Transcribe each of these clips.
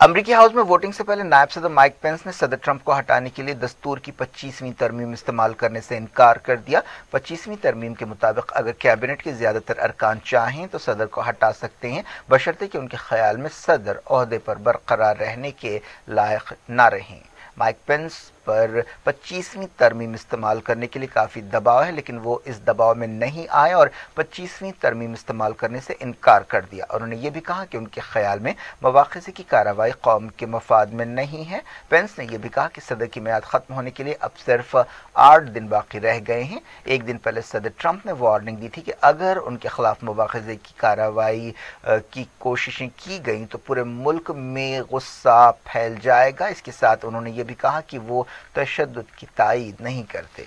امریکی ہاؤس میں ووٹنگ سے پہلے نائب صدر مائک پینس نے صدر ٹرمپ کو ہٹانے کے لیے دستور کی 25ویں ترمیم استعمال کرنے سے انکار کر دیا۔ 25ویں ترمیم کے مطابق اگر کیبنٹ کے زیادہ تر ارکان چاہیں تو صدر کو ہٹا سکتے ہیں، بشرطے کہ ان کے خیال میں صدر عہدے پر برقرار رہنے کے لائق نہ رہیں۔ مائک پینس پر 25ویں ترمیم استعمال کرنے کے لیے کافی دباؤ ہے، لیکن وہ اس دباؤ میں نہیں آئے اور 25ویں ترمیم استعمال کرنے سے انکار کر دیا۔ انہوں نے یہ بھی کہا کہ ان کے خیال میں مواخذے کی کارروائی قوم کے مفاد میں نہیں ہے۔ پینس نے یہ بھی کہا کہ صدر کی میعاد ختم ہونے کے لیے اب صرف 8 دن باقی رہ گئے ہیں۔ ایک دن پہلے صدر ٹرمپ نے وارننگ دی تھی کہ اگر ان کے خلاف مواخذے کی کارروائی کی کوششیں کی گئیں تو پورے ملک میں غصہ پھیل جائے گا۔ اس کے ساتھ انہوں نے یہ بھی کہا کہ وہ تشدد کی تائید نہیں کرتے۔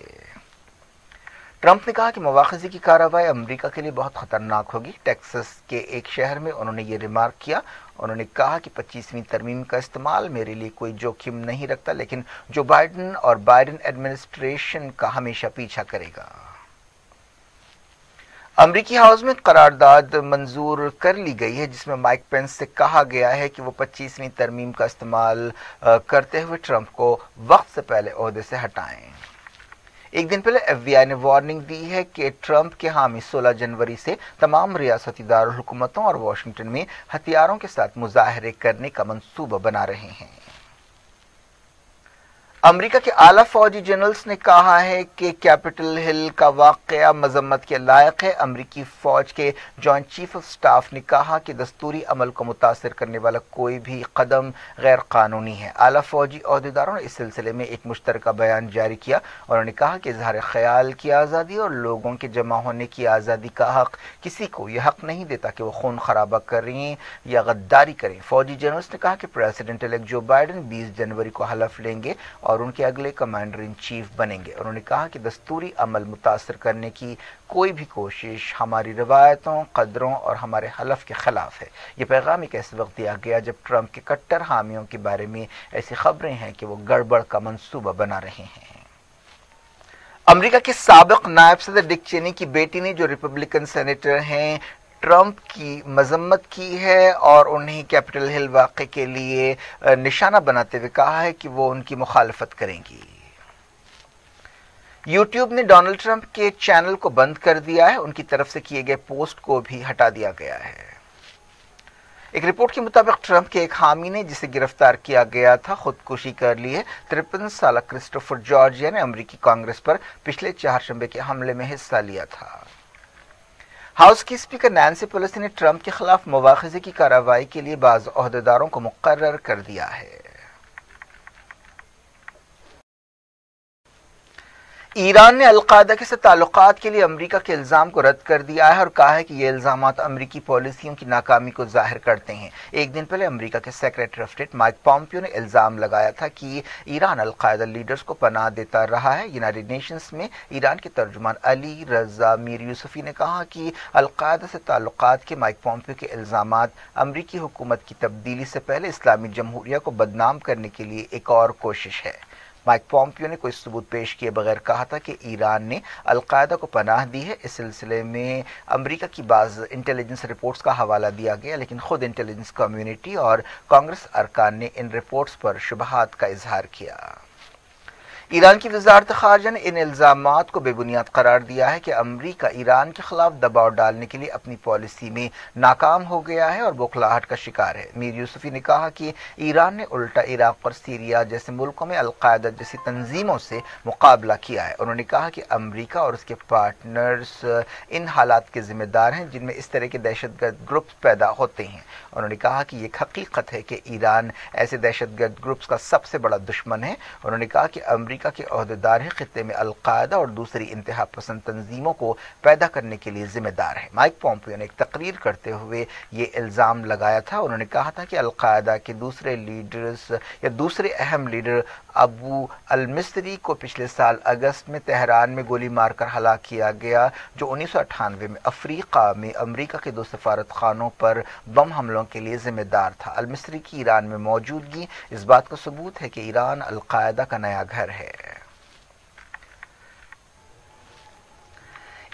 ٹرمپ نے کہا کہ مواخذے کی کارروائی امریکہ کے لیے بہت خطرناک ہوگی۔ ٹیکساس کے ایک شہر میں انہوں نے یہ ریمارک کیا۔ انہوں نے کہا کہ 25ویں ترمیم کا استعمال میرے لیے کوئی جوخم نہیں رکھتا، لیکن جو بائیڈن اور بائیڈن ایڈمنسٹریشن کا ہمیشہ پیچھا کرے گا۔ امریکی ہاؤس میں قرارداد منظور کر لی گئی ہے جس میں مائک پینس سے کہا گیا ہے کہ وہ 25ویں ترمیم کا استعمال کرتے ہوئے ٹرمپ کو وقت سے پہلے عہدے سے ہٹائیں۔ ایک دن پہلے ایف بی آئی نے وارننگ دی ہے کہ ٹرمپ کے حامی 16 جنوری سے تمام ریاستی دارالحکومتوں اور واشنگٹن میں ہتھیاروں کے ساتھ مظاہرے کرنے کا منصوبہ بنا رہے ہیں۔ امریکہ کے اعلیٰ فوجی جنرلز نے کہا ہے کہ کیپٹل ہل کا واقعہ مذمت کے لائق ہے۔ امریکی فوج کے جوائنٹ چیف آف سٹاف نے کہا کہ دستوری عمل کو متاثر کرنے والا کوئی بھی قدم غیر قانونی ہے۔ اعلیٰ فوجی عہدیداروں نے اس سلسلے میں ایک مشترکہ بیان جاری کیا۔ انہوں نے کہا کہ اظہار خیال کی آزادی اور لوگوں کے جمع ہونے کی آزادی کا حق کسی کو یہ حق نہیں دیتا کہ وہ خون خرابہ کریں یا غداری کریں۔ فوجی جنرلز نے کہا کہ پریزیڈنٹ الیکٹ جو بائیڈن 20 جنوری کو حلف لیں گے اور ان کے اگلے کمانڈر ان چیف بنیں گے۔ انہوں نے کہا کہ دستوری عمل متاثر کرنے کی کوئی بھی کوشش ہماری روایتوں، قدروں اور ہمارے حلف کے خلاف ہے۔ یہ پیغام ایک ایسے وقت دیا گیا جب ٹرمپ کے کٹر حامیوں کے بارے میں ایسی خبریں ہیں کہ وہ گڑبڑ کا منصوبہ بنا رہے ہیں۔ امریکہ کے سابق نائب صدر ڈک چینی کی بیٹی نے جو ریپبلکن سینیٹر ہیں ٹرمپ کی مذمت کی ہے اور انہیں کیپٹل ہل واقعے کے لیے نشانہ بناتے ہوئے کہا ہے کہ وہ ان کی مخالفت کریں گی۔ یوٹیوب نے ڈونلڈ ٹرمپ کے چینل کو بند کر دیا ہے، ان کی طرف سے کیے گئے پوسٹ کو بھی ہٹا دیا گیا ہے۔ ایک رپورٹ کے مطابق ٹرمپ کے ایک حامی نے جسے گرفتار کیا گیا تھا خودکشی کر لی ہے۔ 53 سالہ کرسٹوفر جارجیا نے امریکی کانگریس پر پچھلے چہارشنبے کے حملے میں حصہ لیا تھا۔ ہاؤس کی اسپیکر نینسی پیلوسی نے ٹرمپ کے خلاف مواخذے کی کارروائی کے لیے بعض عہدیداروں کو مقرر کر دیا ہے۔ ایران نے القاعدہ کے ساتھ تعلقات کے لیے امریکہ کے الزام کو رد کر دیا ہے اور کہا ہے کہ یہ الزامات امریکی پالیسیوں کی ناکامی کو ظاہر کرتے ہیں۔ ایک دن پہلے امریکہ کے secretary of state mic Pompeo نے الزام لگایا تھا کہ ایران القاعدہ لیڈرز کو پناہ دیتا رہا ہے۔ یونائیٹڈ نیشنز میں ایران کے ترجمان علی رضا میر یوسفی نے کہا کہ القاعدہ سے تعلقات کے مائک پومپیو کے الزامات امریکی حکومت کی تبدیلی سے پہلے اسلامی جمہوریہ کو بدنام کرنے کے لیے ایک اور کوشش ہے۔ مائک پومپیو نے کوئی ثبوت پیش کیے بغیر کہا تھا کہ ایران نے القاعدہ کو پناہ دی ہے۔ اس سلسلے میں امریکہ کی بعض انٹیلیجنس رپورٹس کا حوالہ دیا گیا، لیکن خود انٹیلیجنس کمیونٹی اور کانگریس ارکان نے ان رپورٹس پر شبہات کا اظہار کیا۔ ایران کی وزارت خارجہ نے ان الزامات کو بے بنیاد قرار دیا ہے کہ امریکہ ایران کے خلاف دباؤ ڈالنے کے لیے اپنی پالیسی میں ناکام ہو گیا ہے اور بوکھلاہٹ کا شکار ہے۔ میر یوسفی نے کہا کہ ایران نے الٹا عراق اور سیریا جیسے ملکوں میں القاعدہ جیسی تنظیموں سے مقابلہ کیا ہے۔ انہوں نے کہا کہ امریکہ اور اس کے پارٹنرز ان حالات کے ذمہ دار ہیں جن میں اس طرح کے دہشت گرد گروپس پیدا ہوتے ہیں۔ انہوں نے کہا کہ یہ ایک حقیقت ہے کہ ایران ایسے دہشت گرد گروپس کا سب سے بڑا دشمن ہے۔ انہوں نے کہا کہ امریکہ کے عہدیدار خطے میں القاعدہ اور دوسری انتہا پسند تنظیموں کو پیدا کرنے کے لیے ذمہ دار ہے۔ مائک پومپیو نے ایک تقریر کرتے ہوئے یہ الزام لگایا تھا۔ انہوں نے کہا تھا کہ القاعدہ کے دوسرے لیڈرز یا دوسرے اہم لیڈر ابو المصری کو پچھلے سال اگست میں تہران میں گولی مار کر ہلاک کیا گیا، جو 1998 میں افریقہ میں امریکہ کے 2 سفارت خانوں پر بم حملوں کے لیے ذمہ دار تھا۔ المصری کی ایران میں موجودگی اس بات کا ثبوت ہے کہ ایران القاعدہ کا نیا گھر ہے۔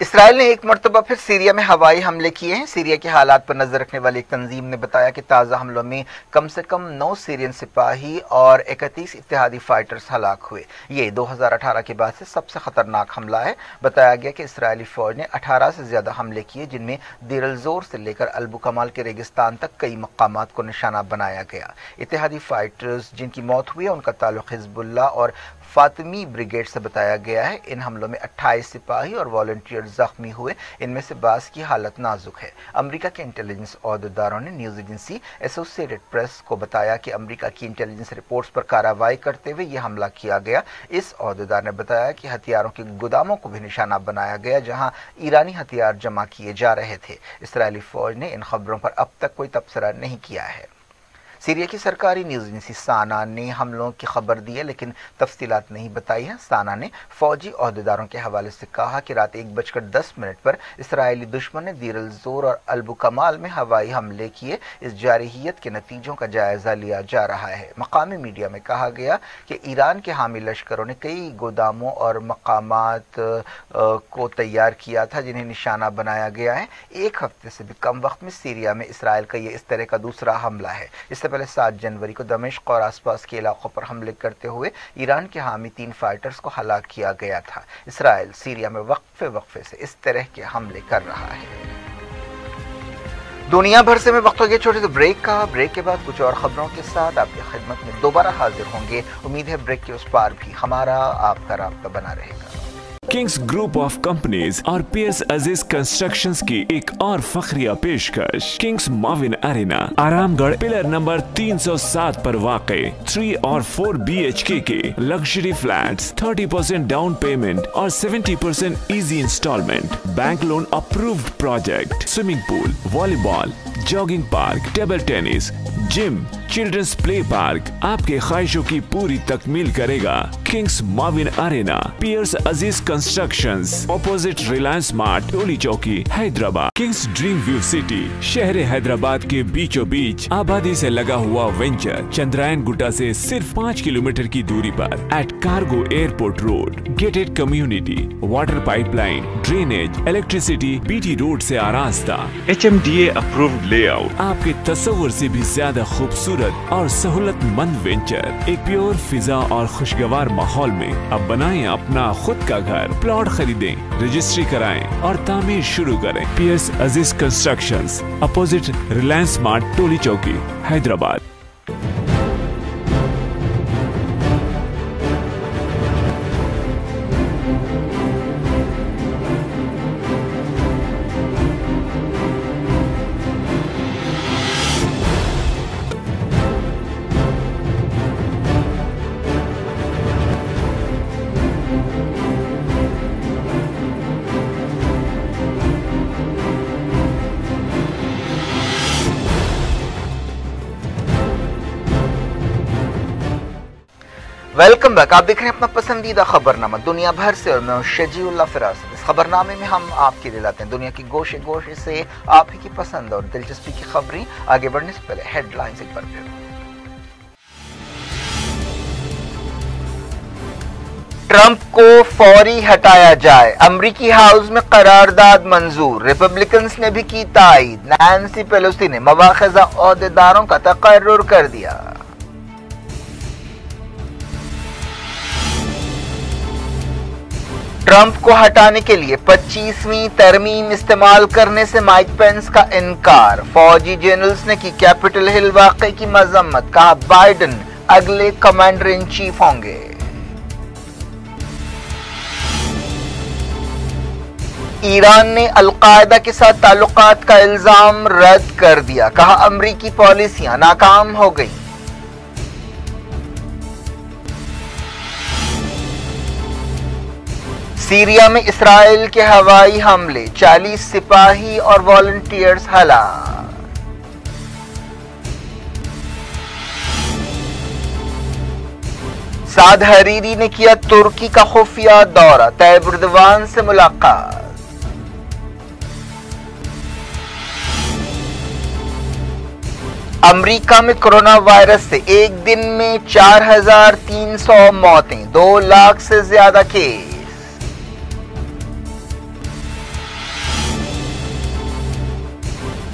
اسرائیل نے ایک مرتبہ پھر سیریا میں ہوائی حملے کیے ہیں۔ سیریا کے حالات پر نظر رکھنے والی ایک تنظیم نے بتایا کہ تازہ حملوں میں کم سے کم 9 سیرین سپاہی اور 31 اتحادی فائٹرز ہلاک ہوئے۔ یہ 2018 کے بعد سے سب سے خطرناک حملہ ہے۔ بتایا گیا کہ اسرائیلی فوج نے 18 سے زیادہ حملے کیے، جن میں دیر الزور سے لے کر البو کمال کے ریگستان تک کئی مقامات کو نشانہ بنایا گیا۔ اتحادی فائٹرز جن کی موت ہوئی ہے ان کا تعلق حزب اللہ اور فاطمی بریگیڈ سے بتایا گیا ہے۔ ان حملوں میں 28 سپاہی اور والنٹیئر زخمی ہوئے، ان میں سے بعض کی حالت نازک ہے۔ امریکہ کے انٹیلیجنس عہدیداروں نے نیوز ایجنسی ایسوسیٹڈ پریس کو بتایا کہ امریکہ کی انٹیلیجنس رپورٹس پر کارروائی کرتے ہوئے یہ حملہ کیا گیا۔ اس عہدیدار نے بتایا کہ ہتھیاروں کے گوداموں کو بھی نشانہ بنایا گیا جہاں ایرانی ہتھیار جمع کیے جا رہے تھے۔ اسرائیلی فوج نے ان خبروں پر اب تک کوئی تبصرہ نہیں کیا ہے۔ سیریا کی سرکاری نیوز ایجنسی سانا نے حملوں کی خبر دی ہے لیکن تفصیلات نہیں بتائی ہیں۔ سانا نے فوجی عہدیداروں کے حوالے سے کہا کہ رات 1:10 پر اسرائیلی دشمن نے دیر الزور اور البو کمال میں ہوائی حملے کیے۔ اس جارحیت کے نتیجوں کا جائزہ لیا جا رہا ہے۔ مقامی میڈیا میں کہا گیا کہ ایران کے حامی لشکروں نے کئی گوداموں اور مقامات کو تیار کیا تھا جنہیں نشانہ بنایا گیا ہے۔ ایک ہفتے سے بھی کم وقت میں سیریا میں اسرائیل کا یہ اس طرح کا دوسرا حملہ ہے۔ اس سے پہلے 7 جنوری کو دمشق اور آس پاس کے علاقوں پر حملے کرتے ہوئے ایران کے حامی 3 فائٹرز کو ہلاک کیا گیا تھا۔ اسرائیل سیریا میں وقفے سے اس طرح کے حملے کر رہا ہے۔ دنیا بھر سے میں وقت ہو گیا چھوٹے سے بریک کا۔ بریک کے بعد کچھ اور خبروں کے ساتھ آپ کی خدمت میں دوبارہ حاضر ہوں گے۔ امید ہے بریک کے اس پار بھی ہمارا آپ کا رابطہ بنا رہے گا۔ کنگز گروپ آف کمپنیز اور پیئرس عزیز کنسٹرکشنز کی ایک اور فخریہ پیشکش کنگز ماون ارینا آرام گڑھ پلر نمبر 307 پر واقع 3 اور 4 BHK کے لگژری فلیٹس 30% ڈاؤن پیمنٹ اور 70% easy instalment, bank loan approved project, swimming pool, volleyball, jogging park, table tennis, gym, children's play park آپ کے خواہشوں کی پوری تکمیل کرے گا۔ کنگز ماون ارینا، پیئرس Aziz constructions, opposite Reliance Mart, Toli Chowki, Hyderabad. Kings dream view city, شہر حیدرآباد کے بیچوں بیچ آبادی سے لگا ہوا وینچر، چندرائن گٹا سے صرف 5 کلومیٹر کی دوری پر at cargo airport road, gated community, water pipe line, drainage, electricity, BT road سے آراستہ، HMDA اپرووڈ لے آؤٹ، آپ کے تصور سے بھی زیادہ خوبصورت اور سہولت مند وینچر، ایک پیور فضا اور خوشگوار ماحول میں اب بنائیں اپنا خود کا گھر۔ پلاٹ خریدیں، رجسٹری کرائیں اور تعمیر شروع کریں۔ Periods Aziz constructions, opposite Reliance Mart, Toli Chowki, Hyderabad. Welcome back. آپ دیکھ رہے ہیں اپنا پسندیدہ خبرنامہ دنیا بھر سے اور میں ہوں شجیع اللہ فراست۔ اس خبرنامے میں ہم آپ کے لیے لاتے ہیں دنیا کی گوشے گوشے سے آپ ہی کی پسند اور دلچسپی کی خبریں۔ آگے بڑھنے سے پہلے ہیڈ لائنز ایک بار پھر۔ ٹرمپ کو فوری ہٹایا جائے، امریکی ہاؤس میں قرارداد منظور، ریپبلکنز نے بھی کی تائید، نینسی پیلوسی نے مواخذہ عہدیداروں کا تقرر کر دیا۔ ٹرمپ کو ہٹانے کے لیے 25ویں ترمیم استعمال کرنے سے مائک پینس کا انکار، فوجی جنرلز نے کی کیپٹل ہل واقعے کی مذمت، کہا بائیڈن اگلے کمانڈر ان چیف ہوں گے۔ ایران نے القاعدہ کے ساتھ تعلقات کا الزام رد کر دیا، کہا امریکی پالیسیاں ناکام ہو گئیں۔ سیریا میں اسرائیل کے ہوائی حملے، 40 سپاہی اور والنٹیئرز ہلاک۔ سعد حریری نے کیا ترکی کا خفیہ دورہ، طیب اردوان سے ملاقات۔ امریکہ میں کرونا وائرس سے ایک دن میں 4300 موتیں، 2 لاکھ سے زیادہ کیس۔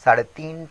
3.5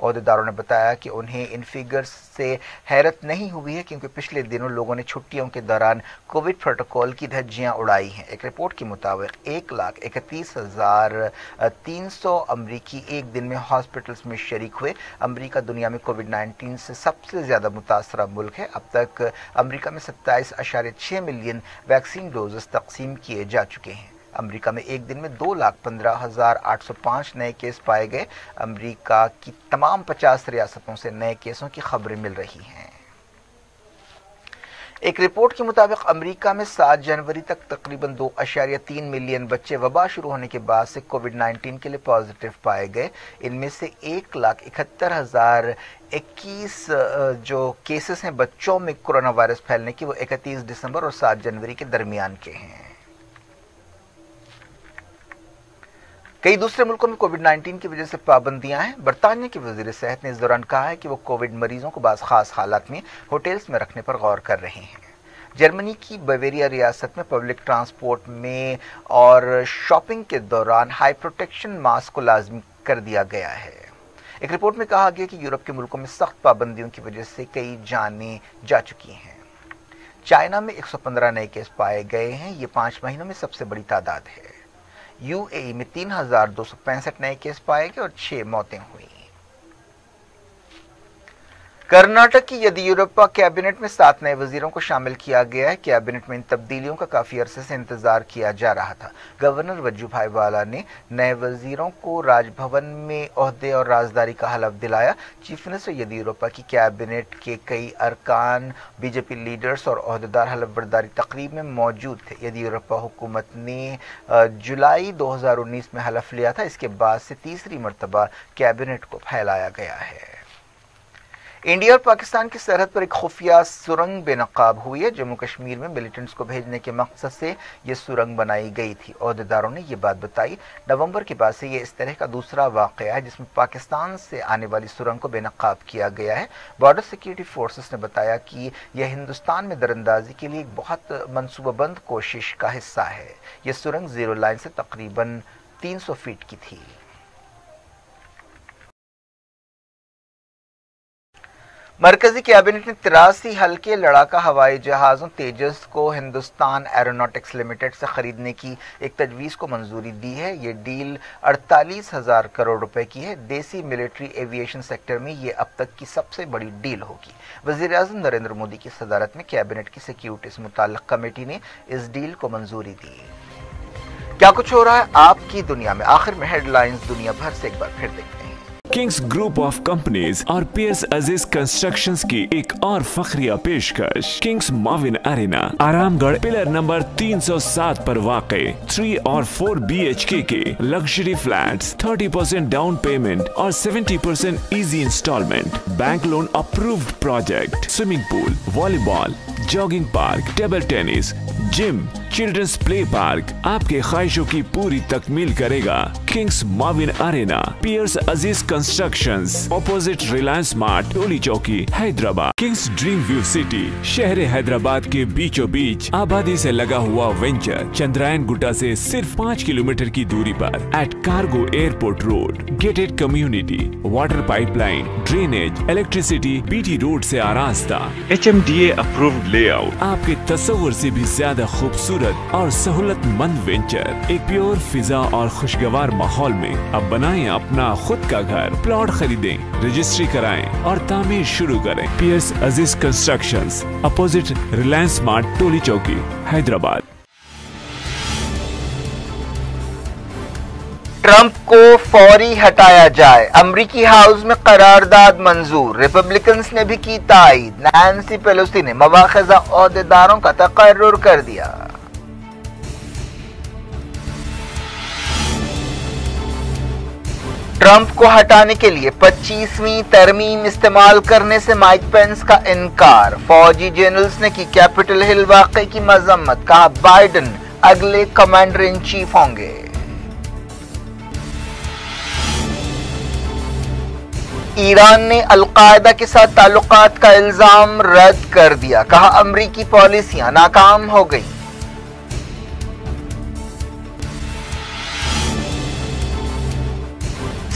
عہدیداروں نے بتایا کہ انہیں ان فگرز سے حیرت نہیں ہوئی ہے کیونکہ پچھلے دنوں لوگوں نے چھٹیوں کے دوران کووڈ پروٹوکول کی دھجیاں اڑائی ہیں۔ ایک رپورٹ کے مطابق 1,31,300 امریکی ایک دن میں ہاسپٹلز میں شریک ہوئے۔ امریکہ دنیا میں کووڈ 19 سے سب سے زیادہ متاثرہ ملک ہے۔ اب تک امریکہ میں 27.6 ملین ویکسین ڈوزز تقسیم کیے جا چکے ہیں۔ امریکہ میں ایک دن میں 2,15,805 نئے کیس پائے گئے۔ امریکہ کی تمام 50 ریاستوں سے نئے کیسوں کی خبریں مل رہی ہیں۔ ایک رپورٹ کے مطابق امریکہ میں 7 جنوری تک تقریباً 2.3 ملین بچے وبا شروع ہونے کے بعد سے کووڈ 19 کے لیے پازیٹیو پائے گئے۔ ان میں سے 1,71,021 جو کیسز ہیں بچوں میں کورونا وائرس پھیلنے کی، وہ 31 دسمبر اور 7 جنوری کے درمیان کے ہیں۔ کئی دوسرے ملکوں میں کووڈ 19 کی وجہ سے پابندیاں ہیں۔ برطانیہ کے وزیر صحت نے اس دوران کہا ہے کہ وہ کووڈ مریضوں کو بعض خاص حالات میں ہوٹلز میں رکھنے پر غور کر رہے ہیں۔ جرمنی کی بیویریا ریاست میں پبلک ٹرانسپورٹ میں اور شاپنگ کے دوران ہائی پروٹیکشن ماسک کو لازمی کر دیا گیا ہے۔ ایک رپورٹ میں کہا گیا کہ یورپ کے ملکوں میں سخت پابندیوں کی وجہ سے کئی جانیں جا چکی ہیں۔ چائنا میں 115 نئے کیس پائے گئے ہیں، یہ 5 مہینوں میں سب سے بڑی تعداد ہے۔ یو اے ای میں 3,265 نئے کیس پائے گئے اور 6 موتیں ہوئیں۔ کرناٹک کی یدیورپا کیبنٹ میں 7 نئے وزیروں کو شامل کیا گیا ہے۔ کیبنٹ میں ان تبدیلیوں کا کافی عرصے سے انتظار کیا جا رہا تھا۔ گورنر وجو بھائی والا نے نئے وزیروں کو راج بھون میں عہدے اور رازداری کا حلف دلایا۔ چیف منسٹر یدیورپا کی کیبنٹ کے کئی ارکان، بی جے پی لیڈرز اور عہدیدار حلف برداری تقریب میں موجود تھے۔ یدیورپا حکومت نے جولائی 2019 میں حلف لیا تھا۔ اس کے بعد سے تیسری مرتبہ کیبنٹ کو پھیلایا گیا ہے۔ انڈیا اور پاکستان کی سرحد پر ایک خفیہ سرنگ بے نقاب ہوئی ہے۔ جموں کشمیر میں ملیٹنٹس کو بھیجنے کے مقصد سے یہ سرنگ بنائی گئی تھی۔ عہدیداروں نے یہ بات بتائی۔ نومبر کے بعد سے یہ اس طرح کا دوسرا واقعہ ہے جس میں پاکستان سے آنے والی سرنگ کو بے نقاب کیا گیا ہے۔ بارڈر سیکورٹی فورسز نے بتایا کہ یہ ہندوستان میں دراندازی کے لیے ایک بہت منصوبہ بند کوشش کا حصہ ہے۔ یہ سرنگ زیرو لائن سے تقریباً 300 فیٹ کی تھی۔ مرکزی کیبنٹ نے 83 ہلکے لڑاکا ہوائی جہازوں تیجس کو ہندوستان ایروناٹکس لمیٹڈ سے خریدنے کی ایک تجویز کو منظوری دی ہے۔ یہ ڈیل 48,000 کروڑ روپے کی ہے۔ دیسی ملٹری ایویشن سیکٹر میں یہ اب تک کی سب سے بڑی ڈیل ہوگی۔ وزیر اعظم نریندر مودی کی صدارت میں کیبنٹ کی سیکیورٹی سے متعلق کمیٹی نے اس ڈیل کو منظوری دی۔ کیا کچھ ہو رہا ہے آپ کی دنیا میں؟ آخر میں ہیڈ لائنز دنیا بھر سے ایک بار پھر دیکھتے ہیں۔ کنگز گروپ آف کمپنیز اور پیئرس عزیز کنسٹرکشنز کی ایک اور فخریہ پیشکش، کنگز ماون ارینا، آرام گڑھ پلر نمبر 307 پر واقع 3 اور 4 BHK کے لگژری فلیٹس، 30% ڈاؤن پیمنٹ اور 70% easy instalment, bank loan approved project, swimming pool, volleyball, jogging park, table tennis, gym, children's play park آپ کے خواہشوں کی پوری تکمیل کرے گا۔ کنگز ماون ارینا، پیئرس Aziz constructions, opposite Reliance Mart, Toli Chowki, Hyderabad. Kings dream view city, شہر حیدرآباد کے بیچوں بیچ آبادی سے لگا ہوا وینچر، چندرائن گٹا سے صرف 5 کلومیٹر کی دوری پر، at cargo airport road, gated community, water pipe line, drainage, electricity BT road سے آراستہ، HMDA اپرووڈ لے آؤٹ، آپ کے تصور سے بھی زیادہ خوبصورت اور سہولت مند وینچر، ایک پیور فضا اور خوشگوار ماحول میں اب بنائیں اپنا خود کا گھر۔ پلاٹ خریدیں، رجسٹری کرائیں اور تعمیر شروع کریں۔ Periods Aziz constructions, opposite Reliance Mart, Toli Chowki, Hyderabad. Trump کو فوری ہٹایا جائے، امریکی ہاؤس میں قرارداد منظور، ریپبلکنز نے بھی کی تائید۔ نینسی پیلوسی نے مواخذہ عہدیداروں کا تقرر کر دیا۔ ٹرمپ کو ہٹانے کے لیے 25ویں ترمیم استعمال کرنے سے مائک پینس کا انکار، فوجی جنرلز نے کی کیپٹل ہل واقعے کی مذمت، کہا بائیڈن اگلے کمانڈر ان چیف ہوں گے۔ ایران نے القاعدہ کے ساتھ تعلقات کا الزام رد کر دیا، کہا امریکی پالیسیاں ناکام ہو گئیں۔